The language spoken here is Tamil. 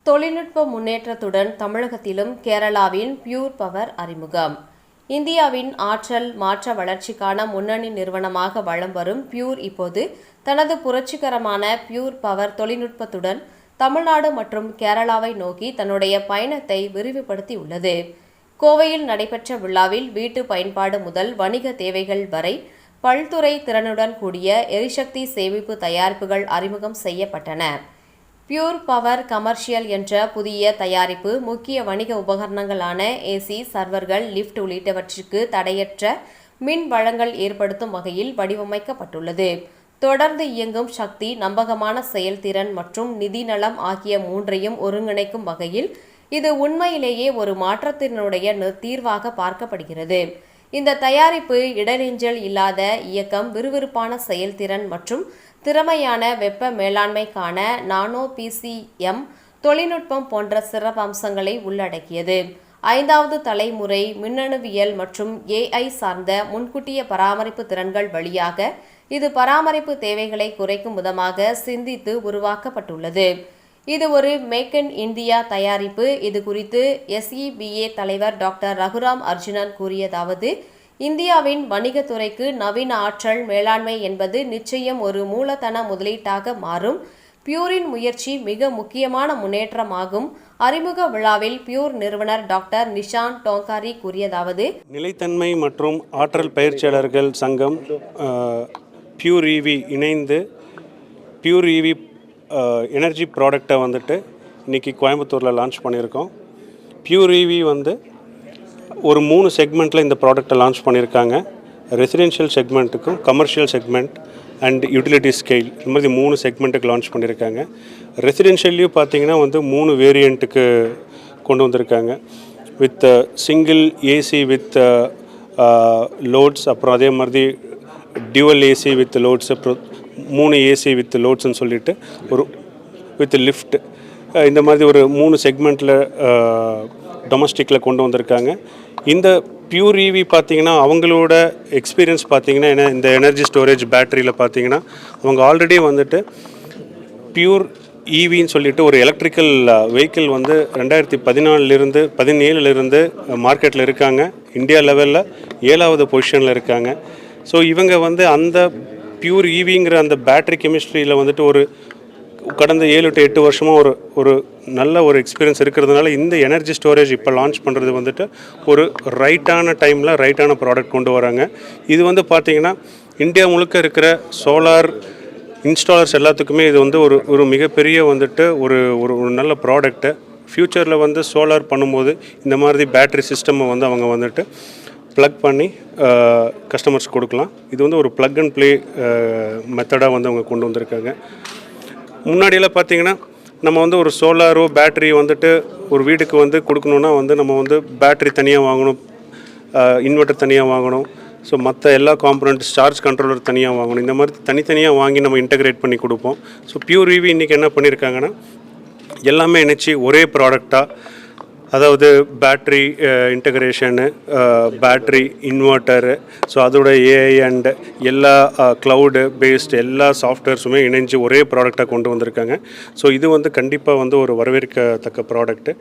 தொழில்நுட்ப முன்னேற்றத்துடன் தமிழகத்திலும் கேரளாவின் பியூர் பவர் அறிமுகம். இந்தியாவின் ஆற்றல் மாற்ற வளர்ச்சிக்கான முன்னணி நிறுவனமாக வலம் வரும் பியூர் இப்போது தனது புரட்சிகரமான பியூர் பவர் தொழில்நுட்பத்துடன் தமிழ்நாடு மற்றும் கேரளாவை நோக்கி தன்னுடைய பயணத்தை விரிவுபடுத்தியுள்ளது. கோவையில் நடைபெற்ற விழாவில் வீட்டு பயன்பாடு முதல் வணிக தேவைகள் வரை பல்துறை திறனுடன் கூடிய எரிசக்தி சேமிப்பு தயாரிப்புகள் அறிமுகம் செய்யப்பட்டன. பியூர் பவர் கமர்ஷியல் என்ற புதிய தயாரிப்பு முக்கிய வணிக உபகரணங்களான ஏசி, சர்வர்கள், லிஃப்ட் உள்ளிட்டவற்றிற்கு தடையற்ற மின் வழங்கல் ஏற்படுத்தும் வகையில் வடிவமைக்கப்பட்டுள்ளது. தொடர்ந்து இயங்கும் சக்தி, நம்பகமான செயல்திறன் மற்றும் நிதி நலம் ஆகிய மூன்றையும் ஒருங்கிணைக்கும் வகையில் இது உண்மையிலேயே ஒரு மாற்றத்தினுடைய தீர்வாக பார்க்கப்படுகிறது. இந்த தயாரிப்பு இடைநெஞ்சல் இல்லாத இயக்கம், விறுவிறுப்பான செயல்திறன் மற்றும் திறமையான வெப்ப மேலாண்மைக்கான நானோ பிசிஎம் தொழில்நுட்பம் போன்ற சிறப்பம்சங்களை உள்ளடக்கியது. 5வது தலைமுறை மின்னணுவியல் மற்றும் AI சார்ந்த முன்கூட்டிய பராமரிப்பு திறன்கள் வழியாக இது பராமரிப்பு தேவைகளை குறைக்கும் விதமாக சிந்தித்து உருவாக்கப்பட்டுள்ளது. இது ஒரு மேக் இன் இந்தியா தயாரிப்பு. இது குறித்து SEBA தலைவர் டாக்டர் ரகுராம் அர்ஜுனன் கூறியதாவது: இந்தியாவின் வணிகத்துறைக்கு நவீன ஆற்றல் மேலாண்மை என்பது நிச்சயம் ஒரு மூலதன முதலீட்டாக மாறும். பியூரின் முயற்சி மிக முக்கியமான முன்னேற்றமாகும். அறிமுக விழாவில் பியூர் நிறுவனர் டாக்டர் நிஷாந்த் டோங்காரி கூறியதாவது: நிலைத்தன்மை மற்றும் ஆற்றல் பயிற்சியாளர்கள் சங்கம் பியூர் EV இணைந்து பியூர் EV எனர்ஜி ப்ராடக்டை வந்துட்டு இன்றைக்கி கோயம்புத்தூரில் லான்ச் பண்ணியிருக்கோம். பியூர் EV வந்து ஒரு 3 செக்மெண்ட்டில் இந்த ப்ராடக்டை லான்ச் பண்ணியிருக்காங்க. ரெசிடென்ஷியல் செக்மெண்ட்டுக்கும், commercial segment and utility scale, இந்த மாதிரி 3 செக்மெண்ட்டுக்கு லான்ச் பண்ணியிருக்காங்க. ரெசிடென்ஷியல்லையும் பார்த்தீங்கன்னா வந்து 3 வேரியண்ட்டுக்கு கொண்டு வந்திருக்காங்க. With single AC with loads, அப்புறம் அதே மாதிரி டியூவல் ஏசி வித் லோட்ஸ், அப்புறம் 3 ஏசி வித் லோட்ஸ்ன்னு சொல்லிட்டு ஒரு வித் லிஃப்ட், இந்த மாதிரி ஒரு 3 செக்மெண்ட்டில் டொமஸ்டிக்கில் கொண்டு வந்திருக்காங்க. இந்த பியூர் EV பார்த்திங்கன்னா அவங்களோட எக்ஸ்பீரியன்ஸ் பார்த்திங்கன்னா ஏன்னா இந்த எனர்ஜி ஸ்டோரேஜ் பேட்டரியில் பார்த்திங்கன்னா அவங்க ஆல்ரெடி வந்துட்டு பியூர் EVன்னு சொல்லிட்டு ஒரு எலக்ட்ரிக்கல் வெஹிக்கிள் வந்து 2017 மார்க்கெட்டில் இருக்காங்க. இந்தியா லெவலில் 7வது பொசிஷனில் இருக்காங்க. ஸோ இவங்க வந்து அந்த பியூர் EVங்கிற அந்த பேட்டரி கெமிஸ்ட்ரியில் வந்துட்டு ஒரு கடந்த 7 to 8 வருஷமாக ஒரு நல்ல ஒரு எக்ஸ்பீரியன்ஸ் இருக்கிறதுனால இந்த எனர்ஜி ஸ்டோரேஜ் இப்போ லான்ச் பண்ணுறது வந்துட்டு ஒரு ரைட்டான டைமில் ரைட்டான ப்ராடக்ட் கொண்டு வராங்க. இது வந்து பார்த்திங்கன்னா இந்தியா முழுக்க இருக்கிற சோலார் இன்ஸ்டாலர்ஸ் எல்லாத்துக்குமே இது வந்து ஒரு மிகப்பெரிய வந்துட்டு ஒரு நல்ல ப்ராடக்ட்டு. ஃப்யூச்சரில் வந்து சோலார் பண்ணும்போது இந்த மாதிரி பேட்டரி சிஸ்டம்மை வந்து அவங்க வந்துட்டு ப்ளக் பண்ணி கஸ்டமர்ஸ் கொடுக்கலாம். இது வந்து ஒரு ப்ளக் அண்ட் ப்ளே மெத்தடாக வந்து அவங்க கொண்டு வந்திருக்காங்க. முன்னாடியெல்லாம் பார்த்திங்கன்னா நம்ம வந்து ஒரு சோலாரோ பேட்டரி வந்துட்டு ஒரு வீட்டுக்கு வந்து கொடுக்கணுன்னா வந்து நம்ம வந்து பேட்டரி தனியாக வாங்கணும், இன்வெர்ட்டர் தனியாக வாங்கணும், ஸோ மற்ற எல்லா காம்பனண்ட்ஸ் சார்ஜ் கண்ட்ரோலர் தனியாக வாங்கணும். இந்த மாதிரி தனித்தனியாக வாங்கி நம்ம இன்டகிரேட் பண்ணி கொடுப்போம். ஸோ பியூர் EV இன்றைக்கி என்ன பண்ணியிருக்காங்கன்னா எல்லாமே இணைச்சி ஒரே ப்ராடக்டாக, அதாவது பேட்ரி இன்டகிரேஷனு, பேட்ரி இன்வெர்ட்டரு, ஸோ அதோட AI அண்ட் எல்லா க்ளவுடு பேஸ்டு எல்லா சாஃப்ட்வேர்ஸுமே இணைஞ்சு ஒரே ப்ராடக்டாக கொண்டு வந்திருக்காங்க. ஸோ இது வந்து கண்டிப்பாக வந்து ஒரு வரவேற்கத்தக்க ப்ராடக்ட்டு.